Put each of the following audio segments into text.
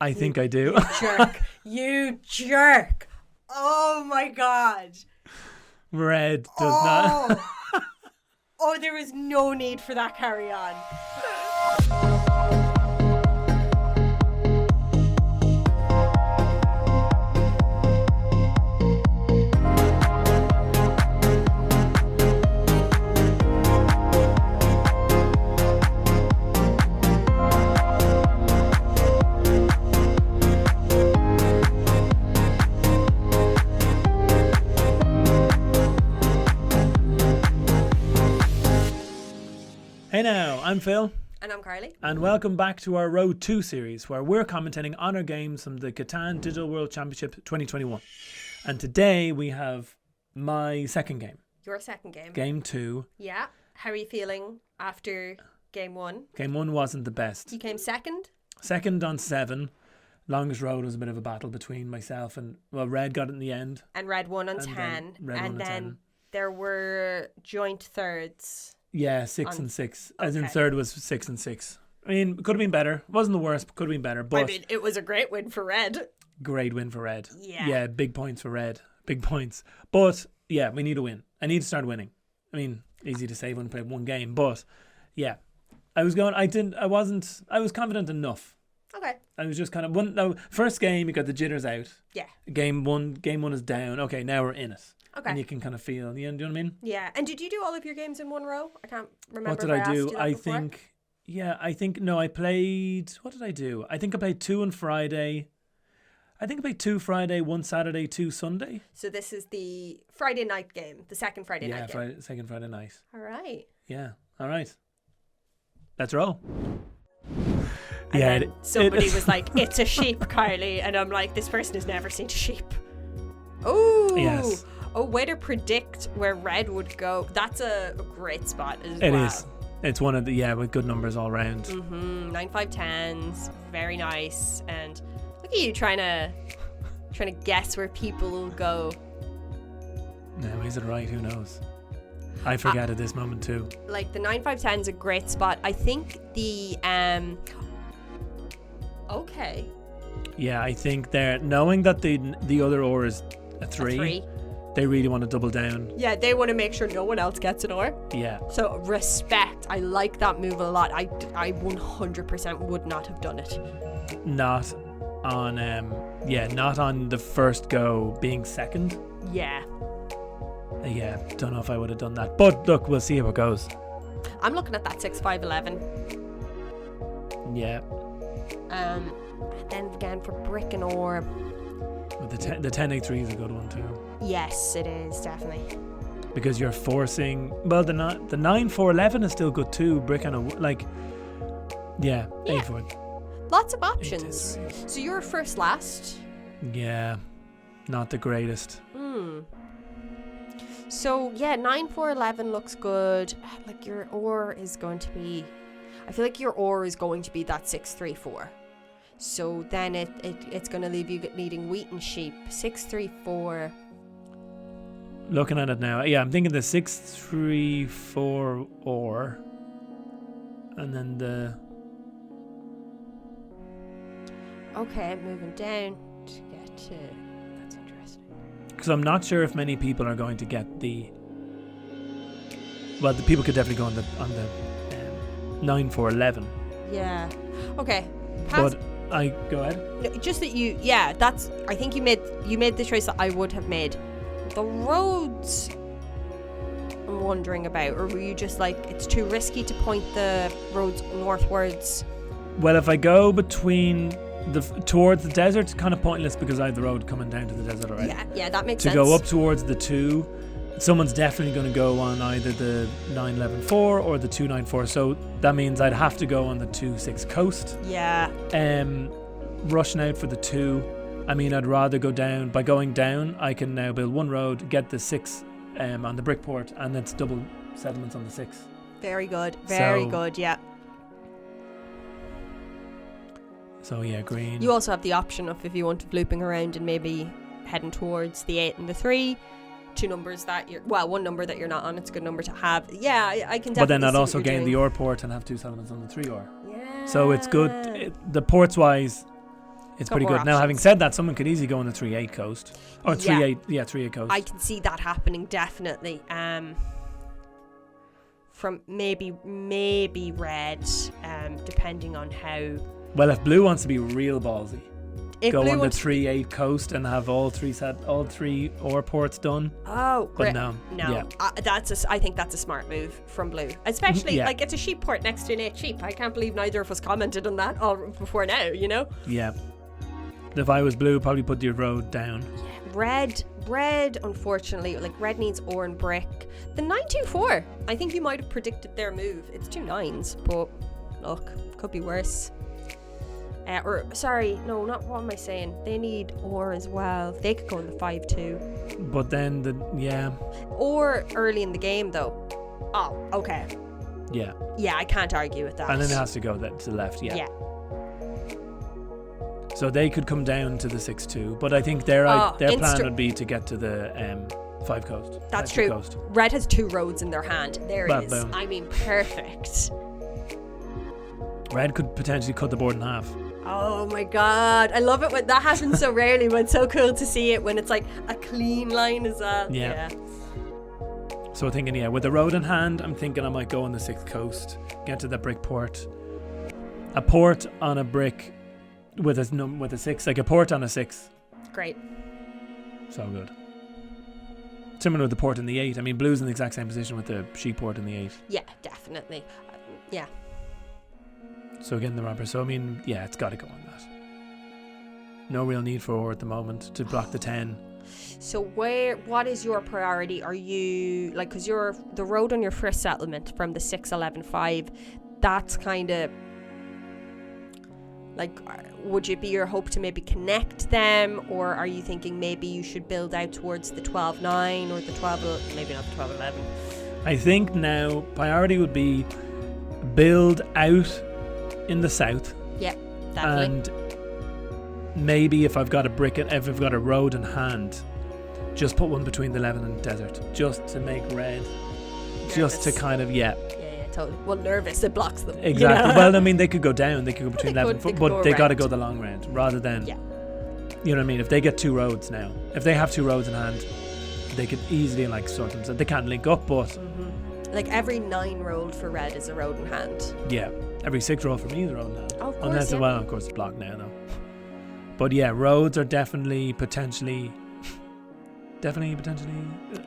I think I do. You jerk. You jerk. Oh my God. Red does not. Oh, there is no need for that carry on. Hey now, I'm Phil. And I'm Carly. And welcome back to our Road 2 series, where we're commentating on our games from the Catan Digital World Championship 2021. And today we have my second game. Your second game. Game 2. Yeah. How are you feeling after game 1? Game 1 wasn't the best. You came second? Second on 7. Longest road was a bit of a battle between myself and, well, Red got it in the end. And Red won on 10. And then there were joint thirds. Yeah, 6 and 6. As in third was 6 and 6. I mean, it could have been better. Wasn't the worst, but could have been better. But I mean, it was a great win for Red. Great win for Red. Yeah. Yeah, big points for Red. Big points. But yeah, we need to win. I need to start winning. I mean, easy to say when we played one game, but yeah. I was confident enough. Okay. I was just kind of first game you got the jitters out. Yeah. Game one is down. Okay, now we're in it. Okay. And you can kind of feel the end, do you know what I mean? Yeah. And did you do all of your games in one row? I can't remember. What did I do? I played, what did I do? I think I played 2 on Friday. I think I played 2 Friday, 1 Saturday, 2 Sunday. So this is the Friday night game, the second Friday night game. Yeah, second Friday night. All right. Yeah, all right. Let's roll. And then somebody was like, it's a sheep, Kylie. And I'm like, this person has never seen a sheep. Oh, yes. Oh, way to predict where Red would go. That's a great spot as well. It is. It's one of the, with good numbers all round. 9, 5, 10s. Very nice. And look at you trying to guess where people will go. No, is it right? Who knows? I forget at this moment too. Like the 9, 5, 10 is a great spot. I think the okay. Yeah, I think they're knowing that the other or is a 3. They really want to double down. Yeah, they want to make sure no one else gets an or. Yeah. So respect. I like that move a lot. I 100% would not have done it. Not on not on the first go being second. Yeah. Yeah, don't know if I would have done that. But look, we'll see how it goes. I'm looking at that 6, 5, 11. Yeah. And then again for brick and orb. But the 10-8-3 is a good one too. Yes, it is, definitely. Because you're forcing, well, the 9-4-11 is still good too. Brick and a, 8-4. Lots of options. So you're first last. Yeah, not the greatest. So yeah, 9-4-11 looks good. Like your or is going to be, I feel like your or is going to be that 6-3-4. So then it's going to leave you needing wheat and sheep. 6-3-4. Looking at it now, yeah, I'm thinking the 6-3-4 or, and then the. Okay, moving down to get to. That's interesting. Because I'm not sure if many people are going to get the. Well, the people could definitely go on the 9-4-11. Yeah. Okay. But I go ahead. Just that that's. I think you made the choice that I would have made. The roads, I'm wondering about, or were you just like it's too risky to point the roads northwards? Well, if I go between towards the desert, it's kind of pointless because I have the road coming down to the desert already. Yeah, that makes sense. To go up towards the 2, someone's definitely going to go on either the 9-11-4 or the 2-9-4. So that means I'd have to go on the 2-6 coast. Yeah. Rushing out for the 2. I mean, I'd rather go down. By going down, I can now build one road, get the 6 on the brickport, and then it's double settlements on the 6. Very good. Very good, yeah. So, yeah, green. You also have the option of if you want to looping around and maybe heading towards the 8 and the 3. 2 numbers that one number that you're not on, it's a good number to have. Yeah, I can definitely. But then I'd also gain the or port and have 2 settlements on the 3 or. Yeah. So it's good. The ports wise, It's Got pretty more good. Now, having options. said that, someone could easily go on the 3-8 coast. Or 3-8 coast. I can see that happening, definitely. From maybe red, depending on how. Well, if blue wants to be real ballsy, If go blue on the wants- 3-8 coast and have all three ore ports done. Oh, But great. no. No, Yeah. I think that's a smart move from blue. Especially, Yeah. like, it's a sheep port next to an 8 sheep. I can't believe neither of us commented on that all before now, you know? Yeah. If I was blue, probably put your road down. Red, unfortunately, like, red needs ore and brick. The 924, I think you might have predicted their move. It's 2 9s, but look, could be worse. Sorry, no, not what am I saying? They need ore as well. They could go in the 5-2. But then, Or early in the game, though. Oh, okay. Yeah. Yeah, I can't argue with that. And then it has to go to the left, Yeah. So they could come down to the 6-2, but I think their plan would be to get to the 5 coast. That's 5-2 true. Coast. Red has 2 roads in their hand. There Well, it is. boom. I mean, perfect. Red could potentially cut the board in half. Oh my god. I love it when that happens so rarely, but it's so cool to see it when it's like a clean line as well. Yeah. So thinking, with the road in hand, I'm thinking I might go on the 6th coast, get to the brick port. A port on a brick with a 6, like a port on a 6. Great. So good. Similar with the port in the 8. I mean, blue's in the exact same position with the sheep port in the 8. Yeah, definitely. Yeah. So again, the romper. So I mean, it's got to go on that. No real need for ore at the moment to block the 10. So what is your priority? Are you, like, because you're the road on your first settlement from the 6-11-5, that's kind of like, would it be your hope to maybe connect them, or are you thinking maybe you should build out towards the 12-9 or the 12, maybe not the 12-11? I think now priority would be build out in the south. Yeah, definitely. And maybe if I've got a road in hand, just put one between the 11 and desert, just to make red, just to kind of totally. Well, nervous, it blocks them. exactly. You know? Well, I mean, they could go down, they could go between 11 they could but go they got to around. go the long round rather than Yeah. you know what I mean. If they get 2 roads now, if they have 2 roads in hand, they could easily sort themselves. They can't link up, but Like every 9 rolled for red is a road in hand. every 6 roll for me is a road now. Oh, of course, Unless, yeah. well, of course, it's blocked now, though. But roads are definitely potentially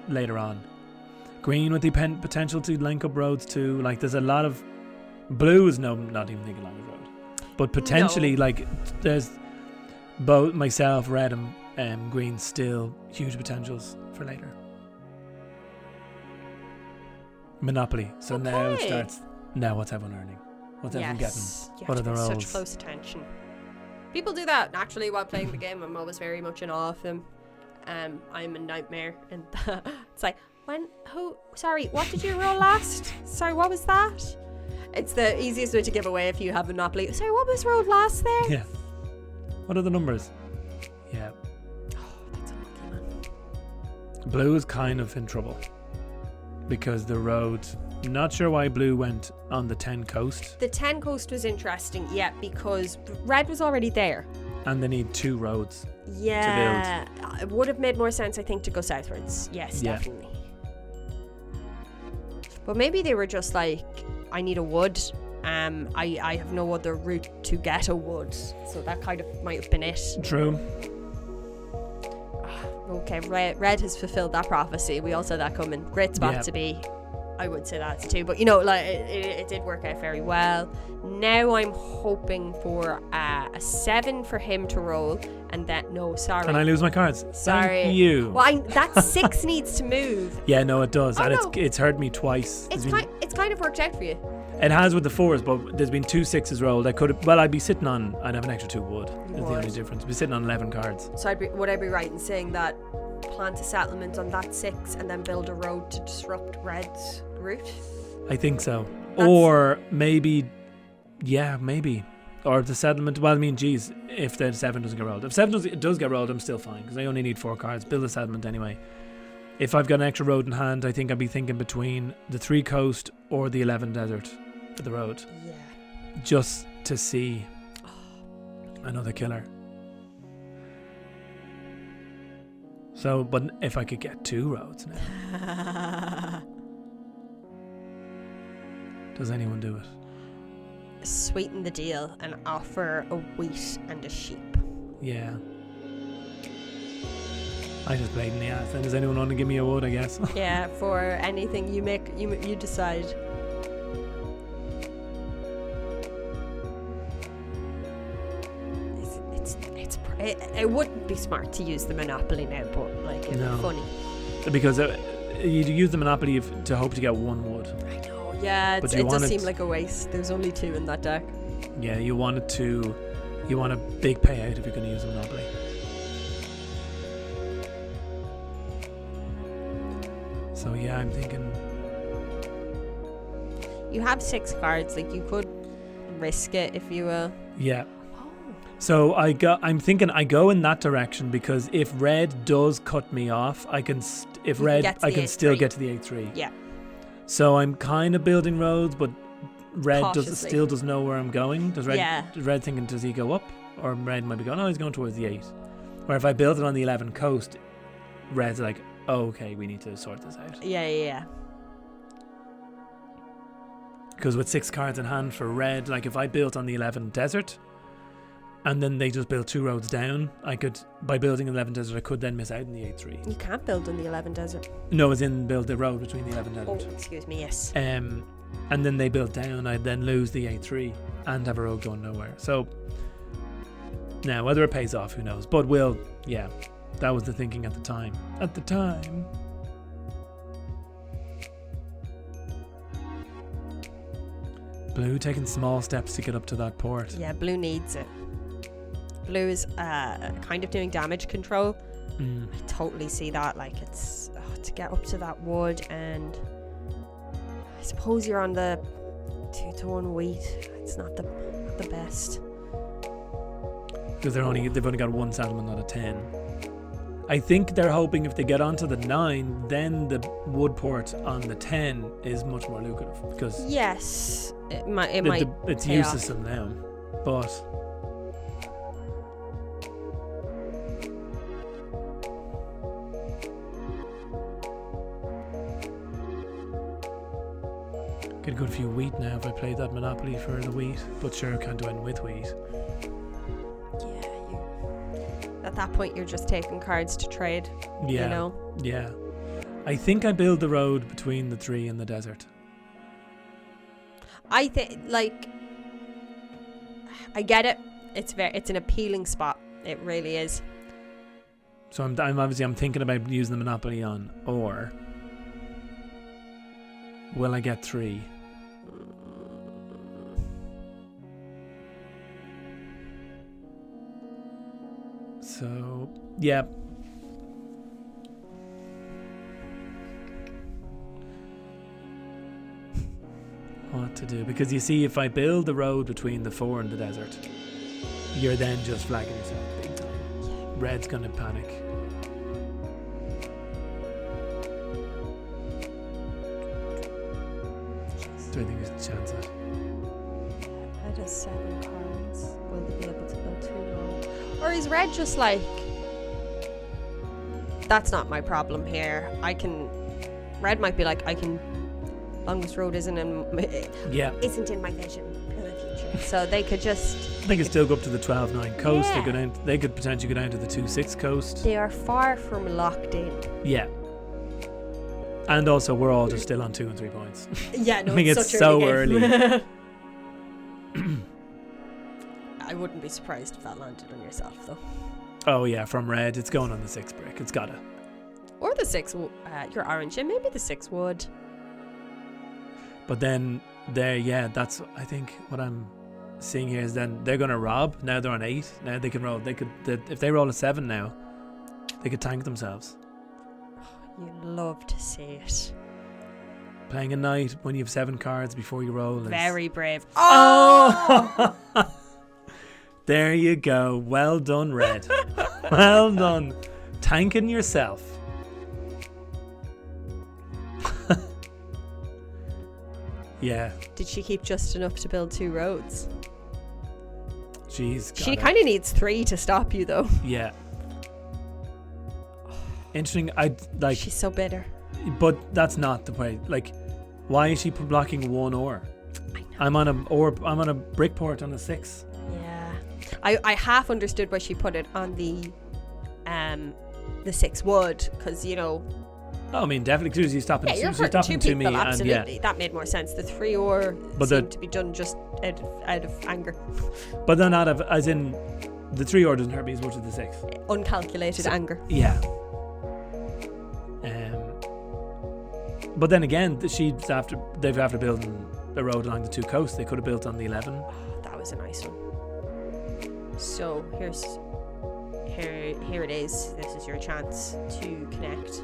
later on. Green with the potential to link up roads too. Like, there's a lot of blue is not even thinking along the road, but potentially there's both myself, red and green, still huge potentials for later. Monopoly. So now it Okay. starts. Now what's everyone earning? What's everyone getting? You What have are to the pay rolls? such close attention. People do that naturally while playing the game. I'm always very much in awe of them. I'm a nightmare, and it's like, sorry, what did you roll last? Sorry, what was that? It's the easiest way to give away if you have a Monopoly. Sorry, what was rolled last there? Yeah. What are the numbers? Yeah. That's unlucky, man. Blue is kind of in trouble because the road. Not sure why blue went on the 10 coast, The 10 coast was interesting, because red was already there. and they need 2 roads. Yeah, it would have made more sense, I think, to go southwards. Yes, Yeah. definitely. But maybe they were just like, I need a wood. I have no other route to get a wood, so that kind of might have been it. True. Okay, red has fulfilled that prophecy. We all saw that coming. Great spot Yeah. to be. I would say that too, but it did work out very well. Now I'm hoping for a 7 for him to roll, and then sorry. And I lose my cards. Sorry. Thank you. Well, that 6 needs to move. Yeah, no, it does, Oh, and no. it's hurt me twice. It's kind of worked out for you. It has with the 4s, but there's been 2 6s rolled. I'd have an extra 2 wood. You Is the would. only difference. I'd be sitting on 11 cards. So would I be right in saying that plant a settlement on that 6 and then build a road to disrupt red's route? I think so. That's- Or maybe. Or the settlement. Well, I mean, geez, if the 7 doesn't get rolled. If 7 does get rolled, I'm still fine because I only need 4 cards. Build a settlement anyway. If I've got an extra road in hand, I think I'd be thinking between the 3 coast or the 11 desert for the road. Yeah. Just to see another killer. So, but if I could get 2 roads now, does anyone do it? Sweeten the deal and offer a wheat and a sheep. Yeah. I just blatantly asked. And does anyone want to give me a wood, I guess? Yeah, for anything you make, you decide. It wouldn't be smart to use the Monopoly now, but like it'd be funny. Because you'd use the Monopoly to hope to get 1 wood. I know. Yeah, it does seem like a waste. There's only 2 in that deck. Yeah, you want a big payout if you're going to use a Monopoly. So yeah, I'm thinking you have 6 cards. Like you could risk it if you will. Yeah. So I'm thinking I go in that direction because if red does cut me off, I can still get to the 8-3. Yeah. So I'm kind of building roads, but red Cautiously. doesn't know where I'm going. Does red? Yeah. Does red thinking, does he go up, or red might be going, oh, he's going towards the 8. Or if I build it on the 11 coast, red's like, oh, okay, we need to sort this out. Yeah. Because with 6 cards in hand for red, like if I built on the 11 desert, and then they just built 2 roads down, I could, by building an 11 desert, I could then miss out on the 8-3. You can't build on the 11 desert. No, as in build the road between the 11 desert. Oh, excuse me, yes. And then they built down, I'd then lose the 8-3 and have a road going nowhere. So, now, whether it pays off, who knows. But that was the thinking at the time. Blue taking small steps to get up to that port. Yeah, blue needs it. Blue is kind of doing damage control. I totally see that. Like it's to get up to that wood, and I suppose you're on the 2-1 wheat. It's not the best because they've only got 1 settlement out of 10. I think they're hoping if they get onto the 9, then the wood port on the 10 is much more lucrative because yes, it's useless to them now, but. Get a good few wheat now if I played that Monopoly for the wheat, but sure, can't do anything with wheat. Yeah, at that point you're just taking cards to trade. Yeah, you know? Yeah. I think I build the road between the 3 and the desert. I think, like, I get it. It's an appealing spot. It really is. So I'm thinking about using the Monopoly on, or will I get 3? So, yeah. What to do? Because you see, if I build the road between the 4 and the desert, you're then just flagging yourself big time. Red's gonna panic. Do I think there's a chance of it? Red has 7 cards. Will they be able to build 2 roads? Or is red just like, that's not my problem here. Red might be like, longest road isn't in my vision for the future. So they could just. They could still go up to the 12-9 coast. Yeah. They could potentially go down to the 2-6 coast. They are far from locked in. Yeah. And also, we're all just still on 2 and 3 points. Yeah, no, I think it's so early. I wouldn't be surprised if that landed on yourself, though. Oh yeah, from red, it's going on the 6 brick. It's gotta. Or the 6, your orange, and maybe the 6 wood. But then that's I think what I'm seeing here is then they're gonna rob. Now they're on 8. Now they can roll. If they roll a 7 now, they could tank themselves. You'd love to see it. Playing a knight when you have 7 cards before you roll is very brave. Oh! There you go. Well done, red. Well done. Tanking yourself. Yeah. Did she keep just enough to build 2 roads? She kind of needs 3 to stop you, though. Yeah. Interesting. I like, She's so bitter. but that's not the way. Like, why is she blocking one ore? I know. I'm on a brick port on a 6. Yeah. I half understood why she put it on the 6 wood, because, you know. Oh, I mean, definitely, because she's stopping, Yeah, you're she's hurting stopping two to me, people, and absolutely. yeah. That made more sense. The 3 ore But seemed to be done just out of anger. But then out of, as in, the 3 ore doesn't hurt me as much as the 6. Uncalculated anger. Yeah. But then again, they've after building a road along the 2 coasts. They could have built on the 11. Oh, that was a nice one. So here it is. This is your chance to connect.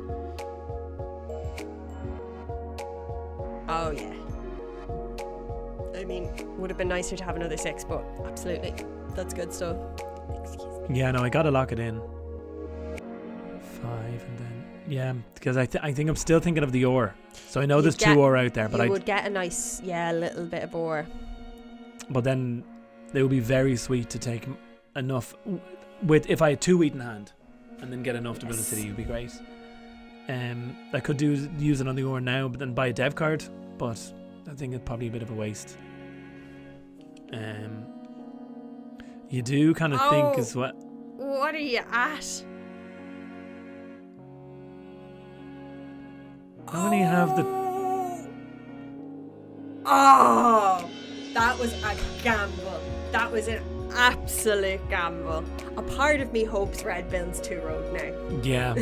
Oh yeah. I mean, would have been nicer to have another 6, but absolutely, that's good stuff. Excuse me. Yeah, no, I gotta lock it in. 5 and then yeah, because I think I'm still thinking of the ore. So I know there's 2 ore out there, but I would get a nice little bit of ore. But then they would be very sweet to take enough with if I had 2 wheat in hand, and then get enough to build a city. Would be great. I could use it on the ore now, but then buy a dev card. But I think it's probably a bit of a waste. You do kind of think as well. What are you at? How many have the? Oh, that was a gamble. That was an absolute gamble. A part of me hopes red builds 2 road now. Yeah,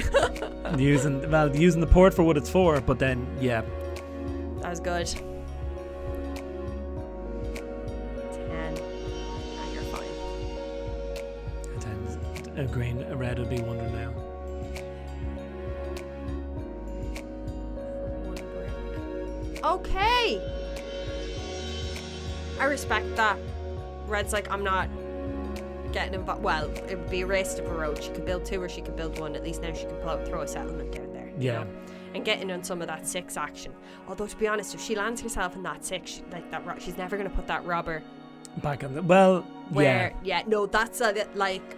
using the port for what it's for, but then yeah, that was good. 10. Now you're fine. a green, a red would be wonder now. Okay. I respect that. Red's like, I'm not getting involved. Well, it would be a race of a road. She could build 2 or she could build 1. At least now she can throw a settlement down there. Yeah. You know? And getting on some of that 6 action. Although, to be honest, if she lands herself in that 6, she's never going to put that robber Back on the no, that's like,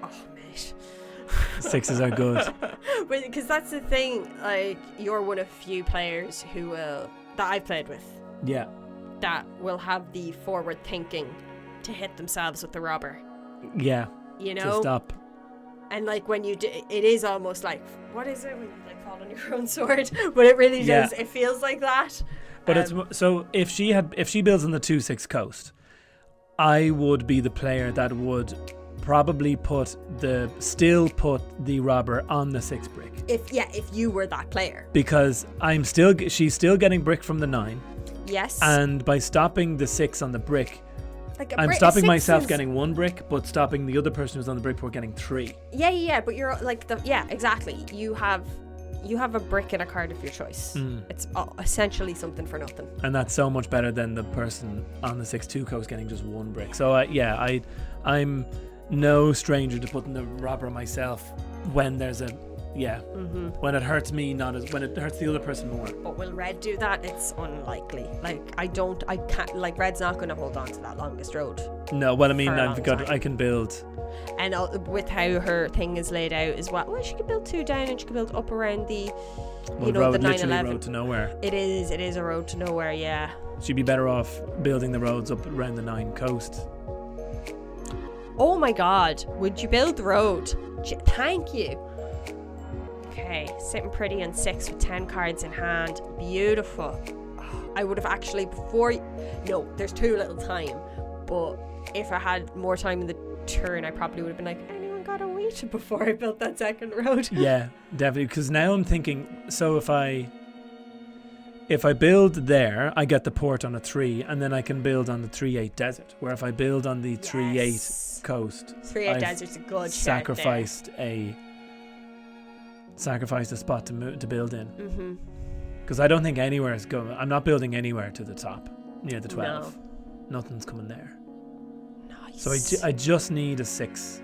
oh mate. 6s are good. Because that's the thing. Like, you're one of few players that I've played with. Yeah. That will have the forward thinking to hit themselves with the robber. Yeah. You know? To stop. And like when you do, it is almost like, what is it when you like fall on your own sword? But it really does. It feels like that. But it's so if she builds on the 2-6 coast, I would be the player that would probably put the robber on the 6 brick. If you were that player. Because she's still getting brick from the 9. Yes. And by stopping the 6 on the brick, I'm stopping myself getting 1 brick, but stopping the other person who's on the brick for getting 3. Yeah, but you're like exactly. You have a brick and a card of your choice. It's essentially something for nothing. And that's so much better than the person on the 6-2 coast getting just 1 brick. So I'm no stranger to putting the robber myself when there's when it hurts me, when it hurts the other person more. But will red do that? It's unlikely. Like I can't. Like red's not going to hold on to that longest road. No, well I mean I can build. And with how her thing is laid out as well. Well, she could build 2 down and she could build up around the, the 911. Road to nowhere. It is a road to nowhere. Yeah. She'd be better off building the roads up around the 9 coast. Oh my God! Would you build the road? Thank you. Okay, sitting pretty on 6 with 10 cards in hand. Beautiful. I would have actually there's too little time. But if I had more time in the turn, I probably would have been like, anyone got a wheat before I built that second road? Yeah, definitely. Because now I'm thinking, so if I build there, I get the port on a 3, and then I can build on the 3-8 desert. Where if I build on the 3-8 coast, 3-8 desert's a good sacrificed a spot to build in. Because I don't think anywhere is going. I'm not building anywhere to the top near the 12. No. Nothing's coming there. Nice. So I just need a 6.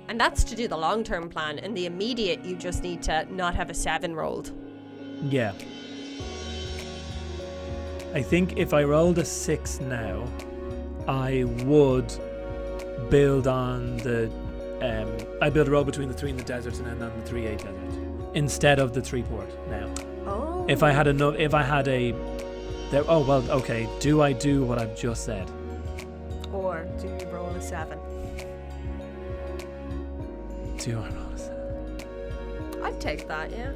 And that's to do the long-term plan. In the immediate, you just need to not have a 7 rolled. Yeah. I think if I rolled a 6 now, I would build on the I build a road between the 3 and the desert, and then on the 3-8 desert instead of the 3 port now. Oh. If I had a okay. Do I do what I've just said? Or do you roll a 7? Do I roll a 7? I'd take that, yeah.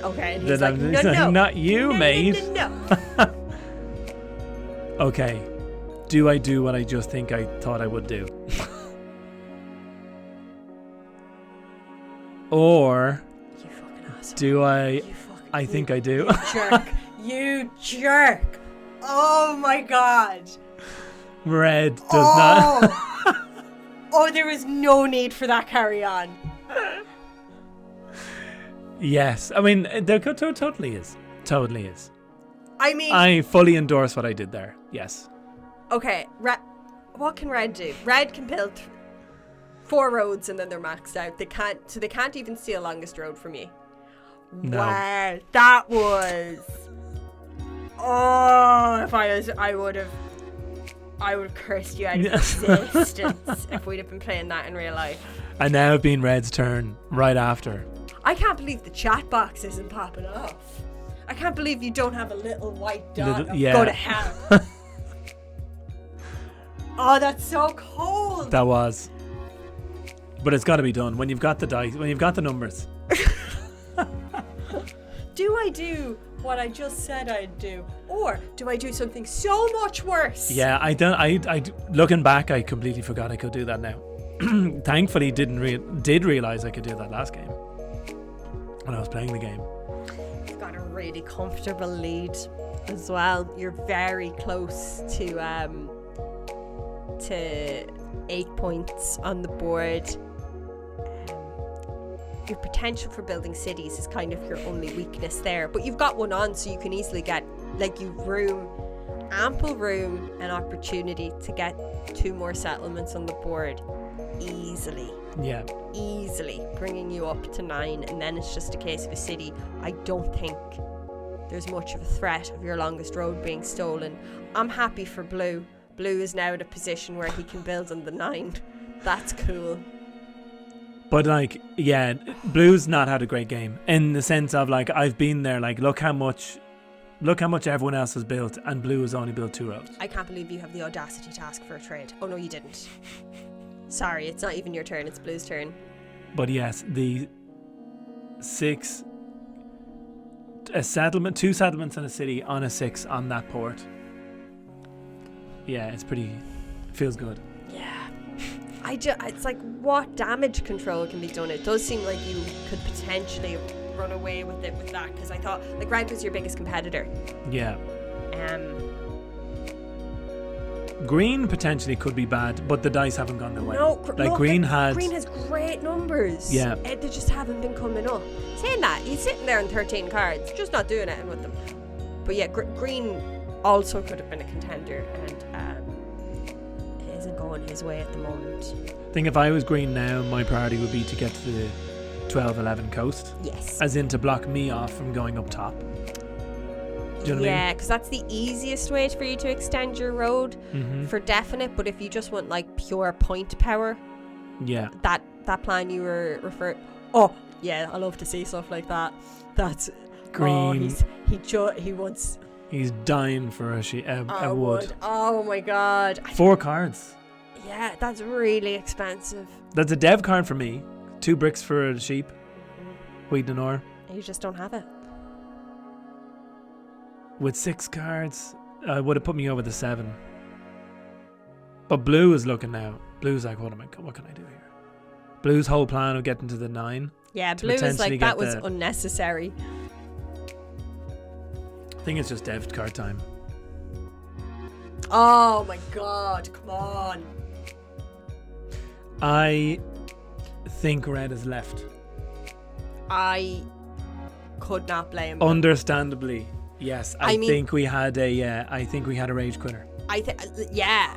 Okay, and Then he's like, no. Not you, mate. No. Okay. Do I do what I just think I thought I would do? Or You fucking asshole. do I... You fucking... I think I do. You jerk. You jerk. Oh my god. Red does not... Oh, there was no need for that carry on. Yes. I mean, there totally is. Totally is. I mean... I fully endorse what I did there. Yes. Okay, what can Red do? Red can build 4 roads and then they're maxed out. They can't even steal longest road from you. No. Wow, that was... Oh, if I would have cursed you out of existence if we'd have been playing that in real life. And now it being Red's turn right after. I can't believe the chat box isn't popping off. I can't believe you don't have a little white dot of go to hell. Oh, that's so cold. That was. But it's got to be done when you've got the dice, when you've got the numbers. Do I do what I just said I'd do, or do I do something so much worse? Yeah, I looking back, I completely forgot I could do that now. Thankfully, did realize I could do that last game when I was playing the game. You've got a really comfortable lead as well. You're very close to 8 points on the board. Your potential for building cities is kind of your only weakness there, but you've got one on, so you can easily get, like, you've ample room and opportunity to get 2 more settlements on the board easily. Yeah. Easily, bringing you up to 9, and then it's just a case of a city. I don't think there's much of a threat of your longest road being stolen. I'm happy for Blue. Blue is now in a position where he can build on the 9. That's cool. But, like, yeah, Blue's not had a great game in the sense of, like, I've been there, like, look how much everyone else has built, and Blue has only built 2 roads. I can't believe you have the audacity to ask for a trade. Oh no, you didn't. Sorry, it's not even your turn, it's Blue's turn. But yes, the 6 2 settlements and a city on a 6 on that port. Yeah, feels good. Yeah. It's like, what damage control can be done? It does seem like you could potentially run away with it with that, because I thought, like, Red was your biggest competitor. Yeah. Green potentially could be bad, but the dice haven't gone their way. No, Green has great numbers. Yeah. They just haven't been coming up. Saying that, he's sitting there on 13 cards, just not doing anything with them. But yeah, Green also could have been a contender, and it isn't going his way at the moment. I think if I was Green now, my priority would be to get to the 12-11 coast. Yes. As in to block me off from going up top. Do you know what I mean? Yeah, because that's the easiest way for you to extend your road for definite. But if you just want, like, pure point power, yeah, that plan you were referring. Oh yeah, I love to see stuff like that. That's Green. He wants. He's dying for a wood. Oh my god. 4 cards. Yeah, that's really expensive. That's a dev card for me. 2 bricks for a sheep. Wheat and ore. You just don't have it. With 6 cards, would have put me over the 7. But Blue is looking now. Blue's like, what can I do here? Blue's whole plan of getting to the 9. Yeah, Blue is like, that was unnecessary. I think it's just dev card time. Oh my god, come on. I think Red is left. I could not blame him. Understandably, yes. I think we had a rage quitter. Yeah.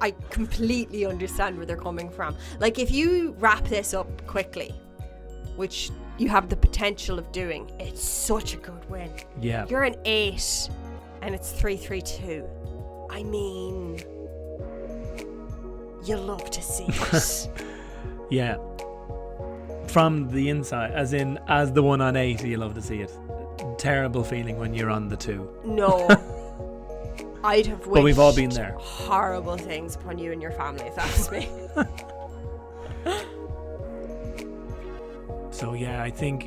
I completely understand where they're coming from. Like, if you wrap this up quickly, which you have the potential of doing, it's such a good win. Yeah. You're an 8 and it's 3-3-2. I mean, You love to see it. Yeah. From the inside, as the one on 8, you love to see it. Terrible feeling when you're on the 2. No. I'd have wished But we've all been there. horrible things upon you and your family if that was me. So I think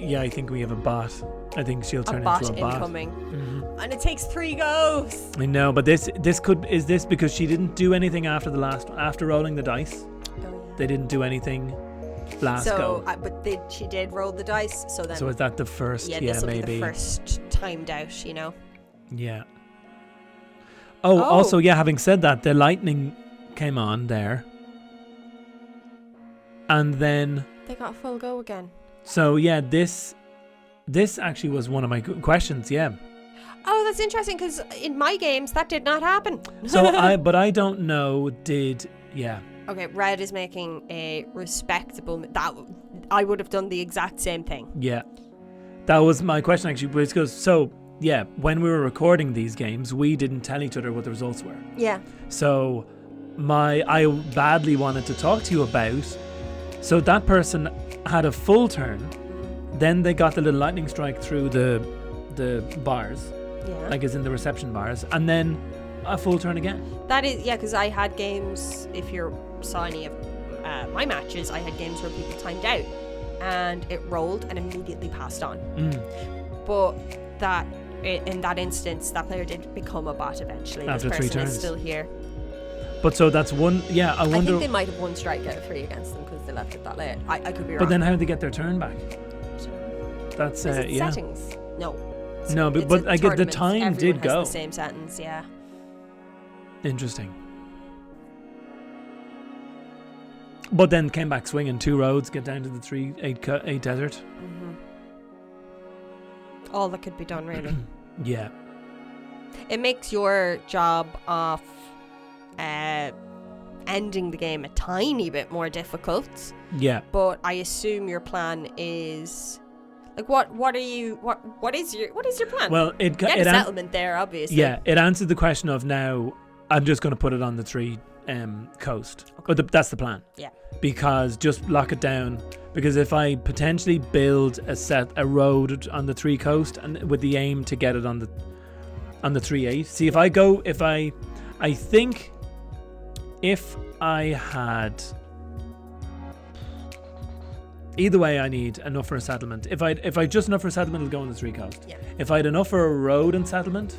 we have a bot. I think she'll turn bot into a bot. incoming. Mm-hmm. And it takes 3 goes. I know, but is this because she didn't do anything after rolling the dice? Oh, yeah. They didn't do anything last go. She did roll the dice, so then. So is that the first? Yeah, Yeah, this will maybe. be the first timed out, you know. Yeah. Oh, also, having said that, the lightning came on there. And then... They got a full go again. So, this actually was one of my questions, yeah. Oh, that's interesting, because in my games, that did not happen. So, I don't know, Okay, red is making a respectable... I would have done the exact same thing. Yeah. That was my question, actually, because, when we were recording these games, we didn't tell each other what the results were. Yeah. So I badly wanted to talk to you about. So that person had a full turn, then they got the little lightning strike through the bars, like as in the reception bars, and then a full turn again. That is, because I had games, if you saw any of my matches, I had games where people timed out and it rolled and immediately passed on. But in that instance, that player did become a bot eventually. After this 3 person turns. is still here. But so that's one. Yeah, I wonder. I think they might have won strike out of 3 against them because they left it that late. I could be wrong. But then how did they get their turn back? That's Is it settings? No. No, but I get the time did go. Has the same sentence, yeah. Interesting. But then came back swinging 2 roads, get down to the 8 desert. Mm-hmm. All that could be done, really. Yeah. It makes your job of ending the game a tiny bit more difficult. Yeah. But I assume your plan is like what is your plan? Well, get a settlement there, obviously. Yeah, it answered the question of now I'm just going to put it on the 3 coast. Okay. But that's the plan. Yeah. Because just lock it down. Because if I potentially build a road on the 3 coast and with the aim to get it on the 3-8. See, I think if I had, either way, I need enough for a settlement. If I just enough for a settlement, it'll go on the 3 coast. Yeah. If I had enough for a road and settlement,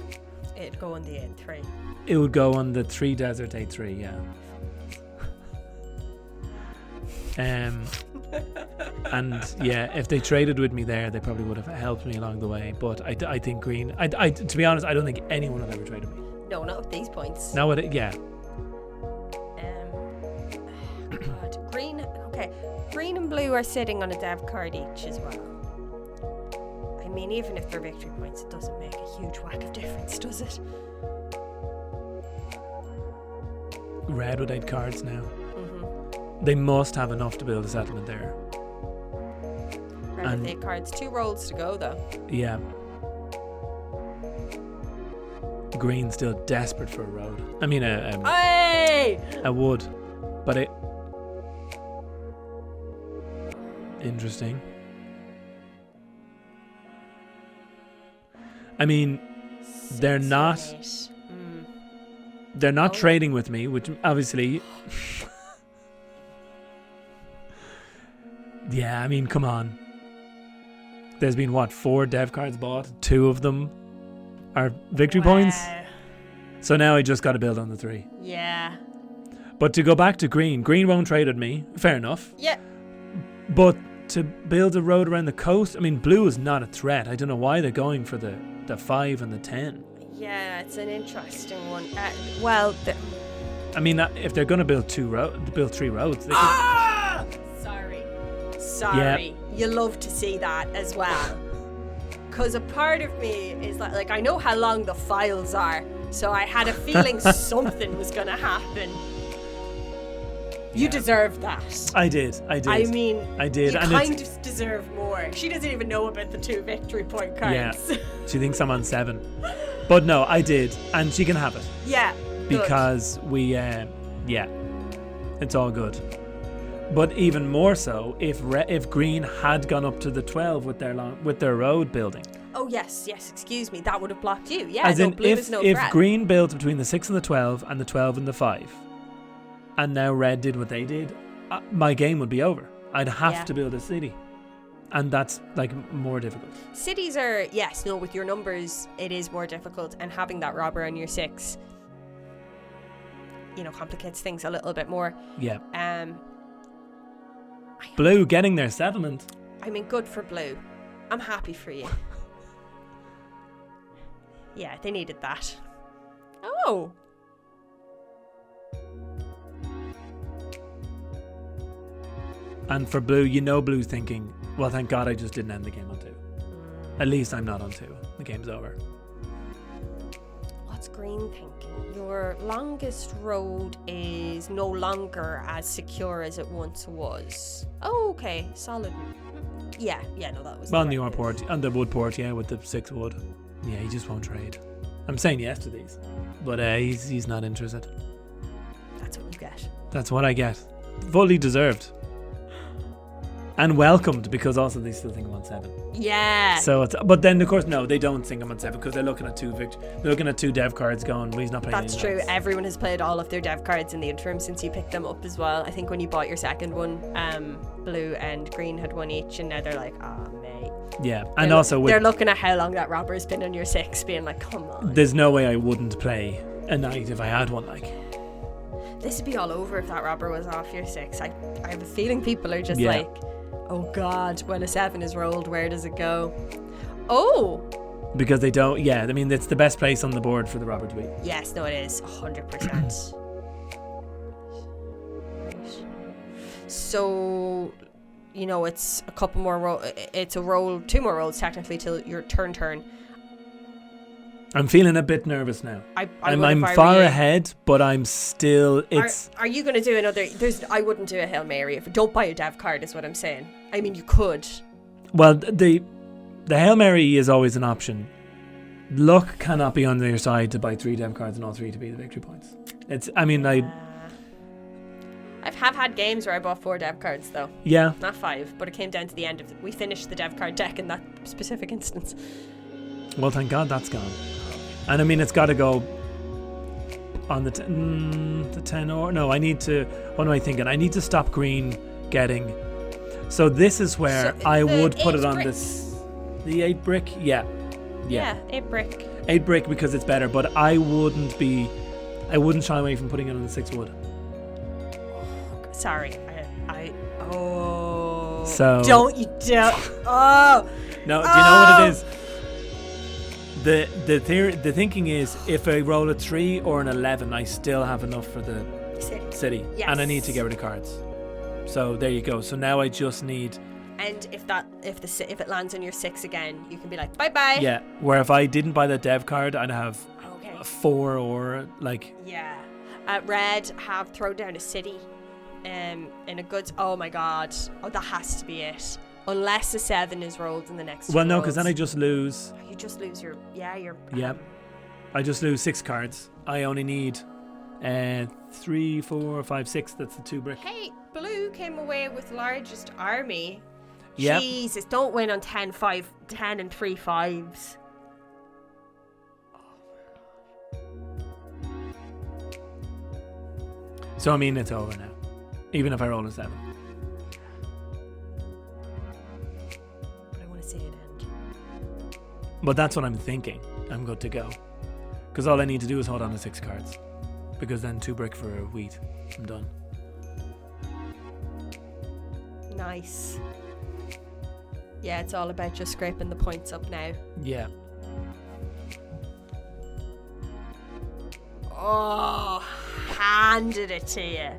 it'd go on the 8-3. It would go on the 3 desert 8-3. Yeah. And if they traded with me there, they probably would have helped me along the way. But I think green. I to be honest, I don't think anyone would ever trade with me. No, not with these points. No, yeah. God, green. Okay, green and blue are sitting on a dev card each as well. I mean, even if they're victory points, it doesn't make a huge whack of difference, does it? Red with 8 cards now. They must have enough to build a settlement there. Red with 8 cards. 2 rolls to go, though. Yeah. Green still desperate for a road. I mean, a wood. But it... Interesting. I mean, they're not... They're not trading with me, which obviously... Yeah, I mean, come on. There's been, 4 dev cards bought? 2 of them are victory points? So now I just got to build on the 3. Yeah. But to go back to green won't trade with me. Fair enough. Yeah. But to build a road around the coast, I mean, blue is not a threat. I don't know why they're going for the 5 and the 10. Yeah, it's an interesting one. I mean, if they're going to build 3 roads, they could... Sorry. Yeah. You love to see that as well. Because a part of me is like I know how long the files are, so I had a feeling something was going to happen. You deserve that. I did. I mean, I did. You kind of deserve more. She doesn't even know about the 2 victory point cards. Yeah. She thinks I'm on 7. But no, I did. And she can have it. Yeah. Because we, It's all good. But even more so, if green had gone up to the 12 with their road building. Oh yes, excuse me, that would have blocked you. Yeah, As in, blue is no if threat. green built between the 6 and the 12 and the 12 and the 5, and now red did what they did, my game would be over. I'd have to build a city. And that's like more difficult. Cities are, with your numbers, it is more difficult. And having that robber on your 6, complicates things a little bit more. Yeah. Blue getting their settlement. I mean, good for blue. I'm happy for you. Yeah, they needed that. Oh. And for blue, blue's thinking, well, thank God I just didn't end the game on 2. At least I'm not on 2. The game's over. What's green thinking? Your longest road is no longer as secure as it once was. Oh, okay. Solid. Yeah, no, that was on the port, on the wood port, with the 6 wood. Yeah, he just won't trade. I'm saying yes to these. But he's not interested. That's what you get. That's what I get. Fully deserved. And welcomed, because also they still think I'm on 7. Yeah. So but then of course no, they don't think I'm on 7 because they're looking at 2 They're looking at 2 dev cards going, well, he's not playing. That's true. Everyone has played all of their dev cards in the interim since you picked them up as well. I think when you bought your second one, blue and green had one each, and now they're like, mate. Yeah, and also they're looking at how long that robber's been on your 6, being like, come on. There's no way I wouldn't play a knight if I had one. Like, this would be all over if that robber was off your 6. I have a feeling people are just like, oh God, when a 7 is rolled, where does it go? Oh! Because they don't, I mean, it's the best place on the board for the robber to be. Yes, no, it is, 100%. So, it's a couple more it's a roll, 2 more rolls technically till your turn. I'm feeling a bit nervous now. I'm far ahead, but I'm still. Are you going to do another? I wouldn't do a Hail Mary. Don't buy a dev card, is what I'm saying. I mean, you could. Well, the Hail Mary is always an option. Luck cannot be on your side to buy 3 dev cards and all 3 to be the victory points. I've had games where I bought 4 dev cards though. Yeah. Not 5, but it came down to the end of we finished the dev card deck in that specific instance. Well, thank God that's gone. And I mean, it's got to go on the 10 or... No, I need to... What am I thinking? I need to stop green getting... So this is where I would put it on this... The 8 brick? Yeah, 8 brick. 8 brick because it's better, but I wouldn't shy away from putting it on the 6 wood. Sorry. So... Oh! No, do you know what it is? The thinking is if I roll a 3 or an 11, I still have enough for the city. Yes. And I need to get rid of cards. So there you go. So now I just need. And if it lands on your 6 again, you can be like, bye bye. Yeah. Where if I didn't buy the dev card, I'd have a 4 or like. Yeah. Red have thrown down a city, in a goods. Oh my God. Oh, that has to be it. Unless a 7 is rolled in the next. Well, no, because then I just lose. You just lose your. Yeah. I just lose 6 cards. I only need 3, 4, 5, 6. That's the 2 brick. Hey, blue came away with largest army. Yep. Jesus, don't win on 10 and 3 5s. So I mean, it's over now. Even if I roll a 7. But that's what I'm thinking. I'm good to go. Because all I need to do is hold on to 6 cards. Because then 2 brick for wheat. I'm done. Nice. Yeah, it's all about just scraping the points up now. Yeah. Oh, handed it to you.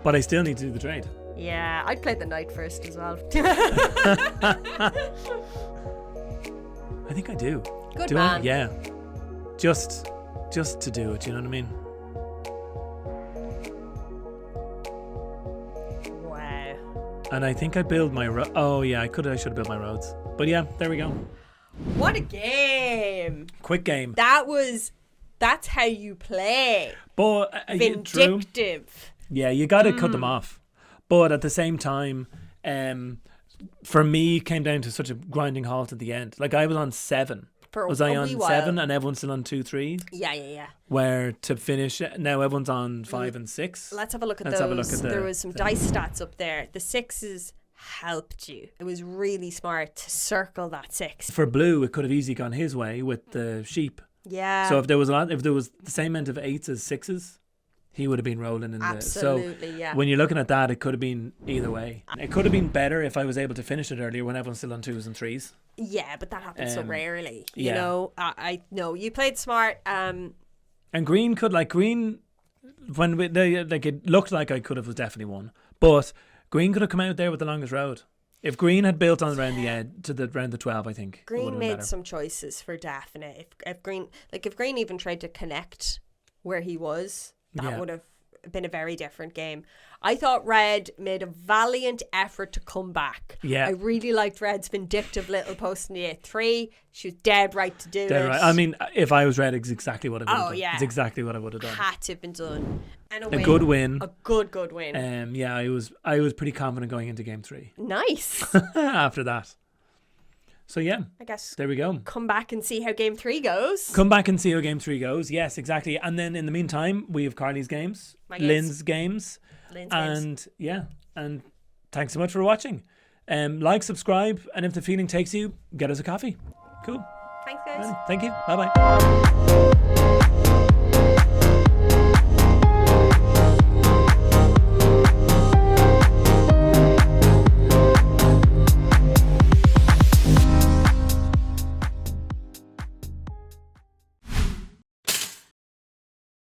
But I still need to do the trade. Yeah, I'd play the knight first as well. I think I do. Good man. Yeah. Just to do it, you know what I mean? Wow. And I think I build my oh yeah, I should have built my roads. But yeah, there we go. What a game. Quick game. That's how you play. But vindictive. Yeah, you got to cut them off. But at the same time, for me, it came down to such a grinding halt at the end. Like, I was on 7. Was I on 7 and everyone's still on 2 3s? Yeah. Where to finish, now everyone's on 5 and 6. Let's have a look at those. There was some dice stats up there. The 6s helped you. It was really smart to circle that 6. For Blue, it could have easily gone his way with the sheep. Yeah. So if there was the same amount of 8s as 6s, he would have been rolling in Absolutely, so yeah. when you're looking at that, it could have been either way. It could have been better if I was able to finish it earlier when everyone's still on 2s and 3s. Yeah, but that happens so rarely. You know, I know you played smart. And Green could, like, Green, when it looked like I could have definitely won, but Green could have come out there with the longest road. If Green had built on around the edge to around the 12, I think Green made some choices for definite. If Green even tried to connect where he was, that would have been a very different game. I thought Red made a valiant effort to come back. Yeah. I really liked Red's vindictive little post in the 8-3. She was dead right to do it. Right. I mean, if I was Red, it's exactly what I would have done. Yeah. It's exactly what I would have done. Had to have been done. And a good win. A good win. Yeah, I was pretty confident going into game 3. Nice. After that. So yeah, I guess there we go. Come back and see how game 3 goes. Come back and see how game 3 goes. Yes, exactly. And then in the meantime, we have Carly's games, Lynn's games, and thanks so much for watching. Like, subscribe, and if the feeling takes you, get us a coffee. Cool. Thanks, guys. Thank you. Bye bye.